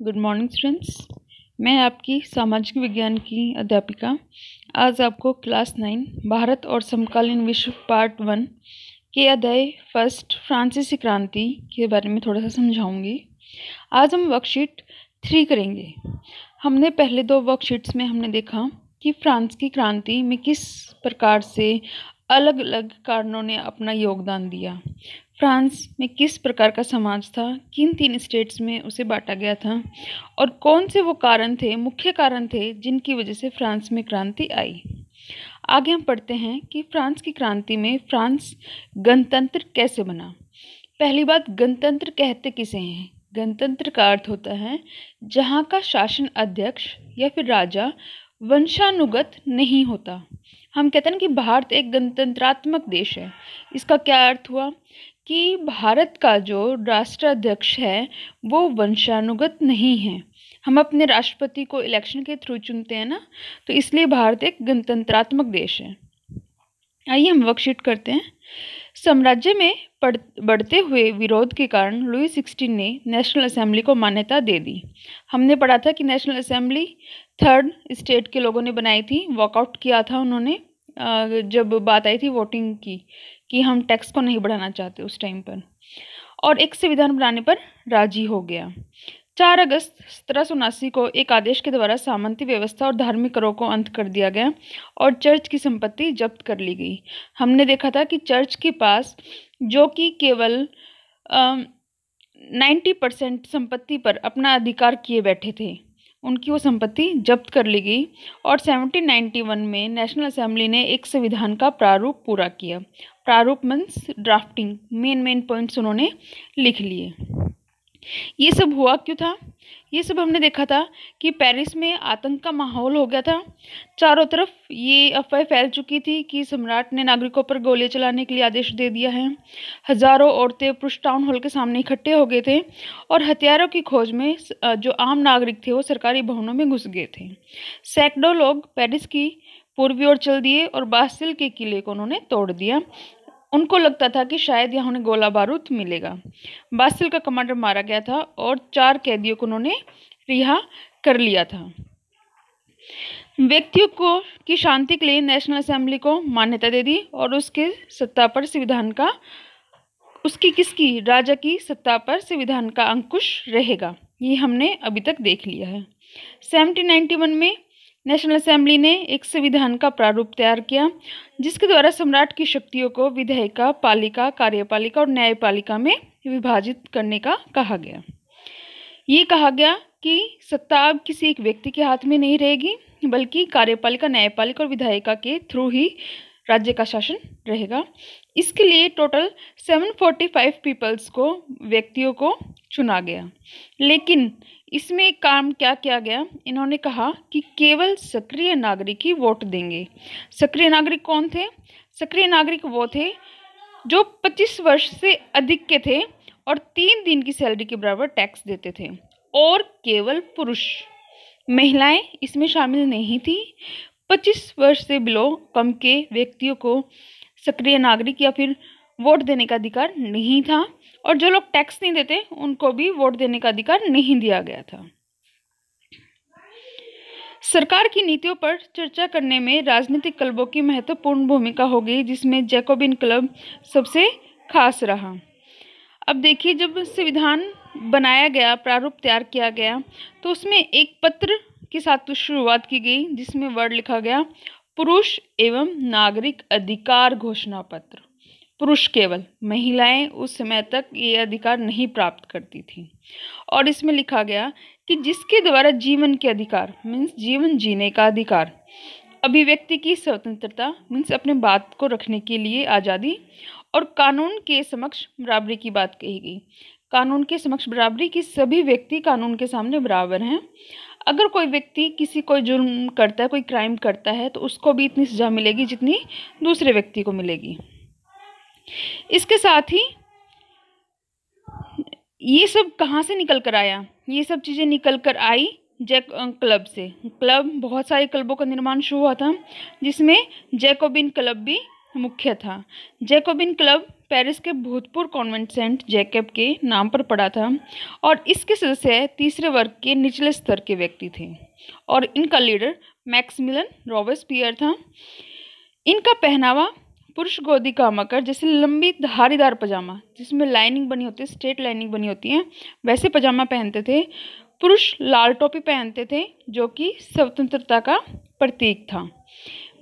Good morning students. मैं आपकी सामाजिक विज्ञान की अध्यापिका आज आपको क्लास 9 भारत और समकालीन विश्व पार्ट 1 के अध्याय फर्स्ट फ्रांसीसी क्रांति के बारे में थोड़ा सा समझाऊंगी। आज हम वर्कशीट 3 करेंगे। हमने पहले 2 वर्कशीट्स में हमने देखा कि फ्रांस की क्रांति में किस प्रकार से अलग अलग कारणों ने अपना योगदान दिया, फ्रांस में किस प्रकार का समाज था, किन 3 स्टेट्स में उसे बांटा गया था और कौन से वो कारण थे, मुख्य कारण थे जिनकी वजह से फ्रांस में क्रांति आई। आगे हम पढ़ते हैं कि फ्रांस की क्रांति में फ्रांस गणतंत्र कैसे बना। पहली बात, गणतंत्र कहते किसे हैं? गणतंत्र का अर्थ होता है जहाँ का शासन अध्यक्ष या फिर राजा वंशानुगत नहीं होता। हम कहते हैं कि भारत एक गणतंत्रात्मक देश है। इसका क्या अर्थ हुआ कि भारत का जो राष्ट्राध्यक्ष है वो वंशानुगत नहीं है। हम अपने राष्ट्रपति को इलेक्शन के थ्रू चुनते हैं ना, तो इसलिए भारत एक गणतंत्रात्मक देश है। आइए हम वर्कशीट करते हैं। साम्राज्य में बढ़ते हुए विरोध के कारण लुई 16 ने नेशनल असेंबली को मान्यता दे दी। हमने पढ़ा था कि नेशनल असेंबली 3rd स्टेट के लोगों ने बनाई थी, वॉकआउट किया था उन्होंने जब बात आई थी वोटिंग की कि हम टैक्स को नहीं बढ़ाना चाहते उस टाइम पर, और एक संविधान बनाने पर राजी हो गया। 4 अगस्त 1779 को एक आदेश के द्वारा सामंती व्यवस्था और धार्मिक करों को अंत कर दिया गया और चर्च की संपत्ति जब्त कर ली गई। हमने देखा था कि चर्च के पास जो कि केवल 90% संपत्ति पर अपना अधिकार किए बैठे थे, उनकी वो संपत्ति जब्त कर ली गई और 1791 में नेशनल असेंबली ने एक संविधान का प्रारूप पूरा किया। प्रारूप मीन्स ड्राफ्टिंग, मेन पॉइंट्स उन्होंने लिख लिए। ये सब हुआ क्यों था? ये सब हमने देखा था कि पेरिस में आतंक का माहौल हो गया था। चारों तरफ ये अफवाह फैल चुकी थी कि सम्राट ने नागरिकों पर गोलियां चलाने के लिए आदेश दे दिया है। हजारों औरतें पुरुष टाउन हॉल के सामने इकट्ठे हो गए थे और हथियारों की खोज में जो आम नागरिक थे वो सरकारी भवनों में घुस गए थे। सैकड़ों लोग पेरिस की पूर्वी ओर चल दिए और बास्तिल के किले को उन्होंने तोड़ दिया। उनको लगता था कि शायद यहाँ उन्हें गोला बारूद मिलेगा। बास्तिल का कमांडर मारा गया था और 4 कैदियों को उन्होंने रिहा कर लिया था। व्यक्तियों को की शांति के लिए नेशनल असेंबली को मान्यता दे दी और उसके सत्ता पर संविधान का किसकी राजा की सत्ता पर संविधान का अंकुश रहेगा। ये हमने अभी तक देख लिया है। 1791 में नेशनल असेंबली ने एक संविधान का प्रारूप तैयार किया जिसके द्वारा सम्राट की शक्तियों को विधायिका, पालिका, कार्यपालिका और न्यायपालिका में विभाजित करने का कहा गया। ये कहा गया कि सत्ता अब किसी एक व्यक्ति के हाथ में नहीं रहेगी, बल्कि कार्यपालिका, न्यायपालिका और विधायिका के थ्रू ही राज्य का शासन रहेगा। इसके लिए टोटल 745 पीपल्स को, व्यक्तियों को चुना गया। लेकिन इसमें एक काम क्या किया गया, इन्होंने कहा कि केवल सक्रिय नागरिक ही वोट देंगे। सक्रिय नागरिक कौन थे? सक्रिय नागरिक वो थे जो 25 वर्ष से अधिक के थे और 3 दिन की सैलरी के बराबर टैक्स देते थे, और केवल पुरुष, महिलाएं इसमें शामिल नहीं थी। 25 वर्ष से बिलो कम के व्यक्तियों को सक्रिय नागरिक या फिर वोट देने का अधिकार नहीं था, और जो लोग टैक्स नहीं देते उनको भी वोट देने का अधिकार नहीं दिया गया था। सरकार की नीतियों पर चर्चा करने में राजनीतिक क्लबों की महत्वपूर्ण भूमिका हो गई, जिसमें जैकोबिन क्लब सबसे खास रहा। अब देखिए, जब संविधान बनाया गया, प्रारूप तैयार किया गया, तो उसमें एक पत्र के साथ शुरुआत की गई जिसमें वर्ड लिखा गया पुरुष एवं नागरिक अधिकार घोषणा पत्र। पुरुष केवल, महिलाएं उस समय तक ये अधिकार नहीं प्राप्त करती थी। और इसमें लिखा गया कि जिसके द्वारा जीवन के अधिकार मीन्स जीवन जीने का अधिकार, अभिव्यक्ति की स्वतंत्रता मीन्स अपने बात को रखने के लिए आज़ादी, और कानून के समक्ष बराबरी की बात कही गई। कानून के समक्ष बराबरी की, सभी व्यक्ति कानून के सामने बराबर हैं। अगर कोई व्यक्ति कोई जुर्म करता है, कोई क्राइम करता है, तो उसको भी इतनी सजा मिलेगी जितनी दूसरे व्यक्ति को मिलेगी। इसके साथ ही ये सब कहाँ से निकल कर आया? ये सब चीज़ें निकल कर आई क्लब से। क्लब, बहुत सारे क्लबों का निर्माण शुरू हुआ था जिसमें जैकोबिन क्लब भी मुख्य था। जैकोबिन क्लब पेरिस के भूतपूर्व कॉन्वेंट सेंट जैकब के नाम पर पड़ा था और इसके सदस्य तीसरे वर्ग के निचले स्तर के व्यक्ति थे और इनका लीडर मैक्सिमिलियन रॉबेस्पियर था। इनका पहनावा पुरुष गोदी का मकर जैसे लंबी धारीदार पजामा जिसमें लाइनिंग बनी होती है, स्ट्रेट लाइनिंग बनी होती है, वैसे पजामा पहनते थे। पुरुष लाल टोपी पहनते थे जो कि स्वतंत्रता का प्रतीक था।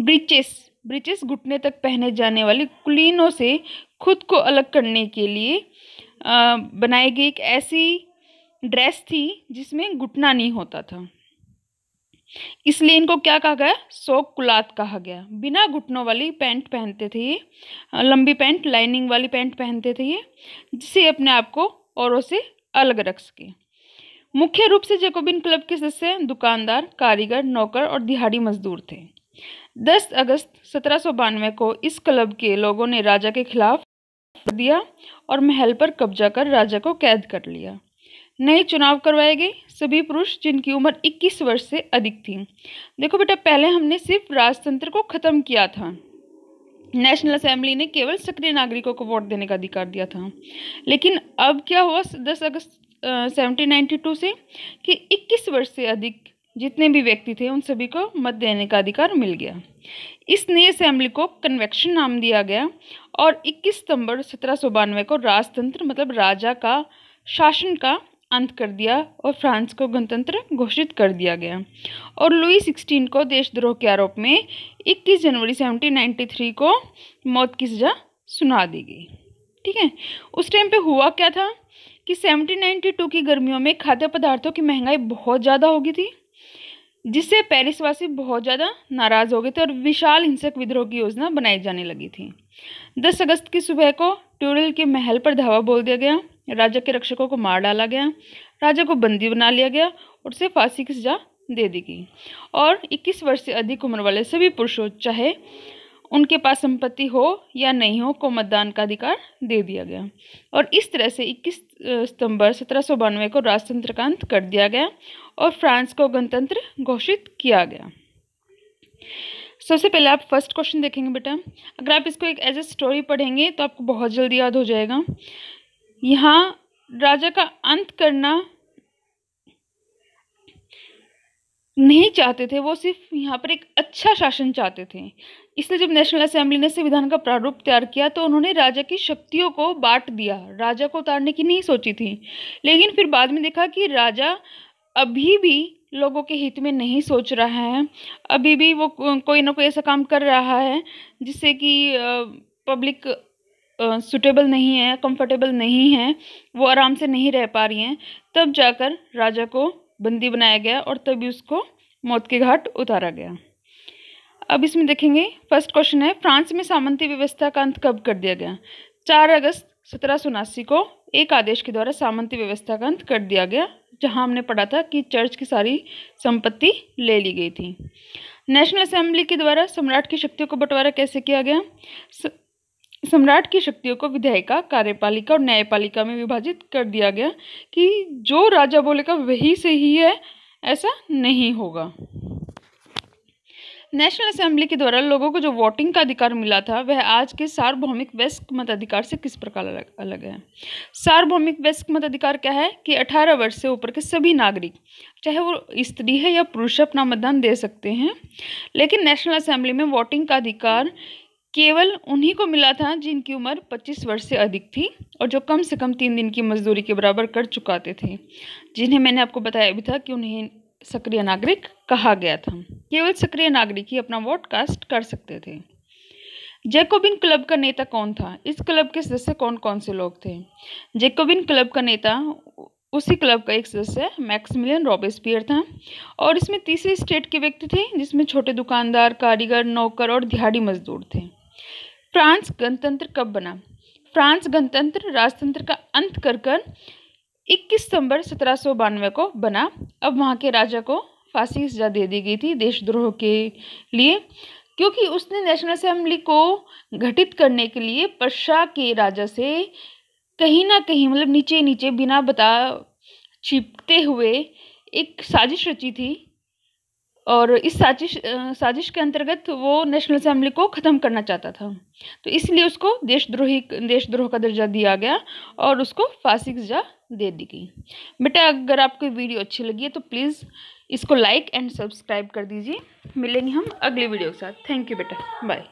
ब्रीचेस घुटने तक पहने जाने वाली कुलीनों से खुद को अलग करने के लिए बनाई गई एक ऐसी ड्रेस थी जिसमें घुटना नहीं होता था, इसलिए इनको क्या कहा गया, सोक कुलात कहा गया। बिना घुटनों वाली पैंट पहनते थे ये, लंबी पैंट, लाइनिंग वाली पैंट पहनते थे ये, जिससे अपने आप को औरों से अलग रख सके। मुख्य रूप से जैकोबिन क्लब के सदस्य दुकानदार, कारीगर, नौकर और दिहाड़ी मजदूर थे। 10 अगस्त 1792 को इस क्लब के लोगों ने राजा के खिलाफ दिया और महल पर कब्जा कर राजा को कैद कर लिया। नए चुनाव करवाए गए। सभी पुरुष जिनकी उम्र 21 वर्ष से अधिक थी। देखो बेटा, पहले हमने सिर्फ राजतंत्र को खत्म किया था, नेशनल असेंबली ने केवल सक्रिय नागरिकों को वोट देने का अधिकार दिया था, लेकिन अब क्या हुआ 10 अगस्त 1792 से कि 21 वर्ष से अधिक जितने भी व्यक्ति थे उन सभी को मत देने का अधिकार मिल गया। इस नई असेंबली को कन्वेक्शन नाम दिया गया और 21 सितंबर 1792 को राजतंत्र मतलब राजा का शासन का अंत कर दिया और फ्रांस को गणतंत्र घोषित कर दिया गया। और लुई 16 को देशद्रोह के आरोप में 21 जनवरी 1793 को मौत की सजा सुना दी गई। ठीक है, उस टाइम पे हुआ क्या था कि 1792 की गर्मियों में खाद्य पदार्थों की महंगाई बहुत ज़्यादा हो गई थी, जिससे पेरिस वासी बहुत ज़्यादा नाराज़ हो गए थे और विशाल हिंसक विद्रोह की योजना बनाई जाने लगी थी। 10 अगस्त की सुबह को ट्यूरिल के महल पर धावा बोल दिया गया, राजा के रक्षकों को मार डाला गया, राजा को बंदी बना लिया गया और उसे फांसी की सजा दे दी गई और 21 वर्ष से अधिक उम्र वाले सभी पुरुषों, चाहे उनके पास संपत्ति हो या नहीं हो, को मतदान का अधिकार दे दिया गया। और इस तरह से 21 सितंबर 1792 को राजतंत्र का अंत कर दिया गया और फ्रांस को गणतंत्र घोषित किया गया। सबसे पहले आप फर्स्ट क्वेश्चन देखेंगे बेटा। अगर आप इसको एक एज ए स्टोरी पढ़ेंगे तो आपको बहुत जल्दी याद हो जाएगा। यहाँ राजा का अंत करना नहीं चाहते थे, वो सिर्फ यहाँ पर एक अच्छा शासन चाहते थे। इसलिए जब नेशनल असेंबली ने संविधान का प्रारूप तैयार किया तो उन्होंने राजा की शक्तियों को बांट दिया, राजा को उतारने की नहीं सोची थी। लेकिन फिर बाद में देखा कि राजा अभी भी लोगों के हित में नहीं सोच रहा है, अभी भी वो कोई ना कोई ऐसा काम कर रहा है जिससे कि पब्लिक सूटेबल नहीं है, कंफर्टेबल नहीं है, वो आराम से नहीं रह पा रही हैं। तब जाकर राजा को बंदी बनाया गया और तभी उसको मौत के घाट उतारा गया। अब इसमें देखेंगे, फर्स्ट क्वेश्चन है, फ्रांस में सामंती व्यवस्था का अंत कब कर दिया गया? 4 अगस्त 1779 को एक आदेश के द्वारा सामंती व्यवस्था का अंत कर दिया गया, जहां हमने पढ़ा था कि चर्च की सारी संपत्ति ले ली गई थी। नेशनल असेंबली के द्वारा सम्राट की शक्तियों को बंटवारा कैसे किया गया? सम्राट की शक्तियों को विधायिका, कार्यपालिका और न्यायपालिका में विभाजित कर दिया गया कि जो राजा बोलेगा वही सही है, ऐसा नहीं होगा। नेशनल असेंबली के द्वारा लोगों को जो वोटिंग का अधिकार मिला था वह आज के सार्वभौमिक वयस्क मताधिकार से किस प्रकार अलग है? सार्वभौमिक वयस्क मताधिकार क्या है कि 18 वर्ष से ऊपर के सभी नागरिक, चाहे वो स्त्री है या पुरुष, अपना मतदान दे सकते हैं। लेकिन नेशनल असेंबली में वोटिंग का अधिकार केवल उन्हीं को मिला था जिनकी उम्र 25 वर्ष से अधिक थी और जो कम से कम 3 दिन की मजदूरी के बराबर कर चुकाते थे, जिन्हें मैंने आपको बताया भी था कि उन्हें सक्रिय नागरिक कहा गया था। केवल सक्रिय नागरिक ही अपना वोट कास्ट कर सकते थे। जैकोबिन क्लब का नेता कौन था? इस क्लब के सदस्य कौन कौन से लोग थे? जैकोबिन क्लब का नेता, उसी क्लब का एक सदस्य मैक्सिमिलियन रॉबेस्पियर था और इसमें तीसरी स्टेट के व्यक्ति थे जिसमें छोटे दुकानदार, कारीगर, नौकर और दिहाड़ी मजदूर थे। फ्रांस गणतंत्र कब बना? फ्रांस गणतंत्र राजतंत्र का अंत कर 21 सितंबर 1792 को बना। अब वहाँ के राजा को फांसी की सजा दे दी गई थी देशद्रोह के लिए, क्योंकि उसने नेशनल असेंबली को गठित करने के लिए पर्शिया के राजा से कहीं ना कहीं मतलब नीचे नीचे बिना बता छिपते हुए एक साजिश रची थी और इस साजिश के अंतर्गत वो नेशनल असेंबली को ख़त्म करना चाहता था, तो इसलिए उसको देशद्रोह का दर्जा दिया गया और उसको फांसी की सजा दे दी गई। बेटा अगर आपको वीडियो अच्छी लगी है तो प्लीज़ इसको लाइक एंड सब्सक्राइब कर दीजिए। मिलेंगे हम अगली वीडियो के साथ। थैंक यू बेटा, बाय।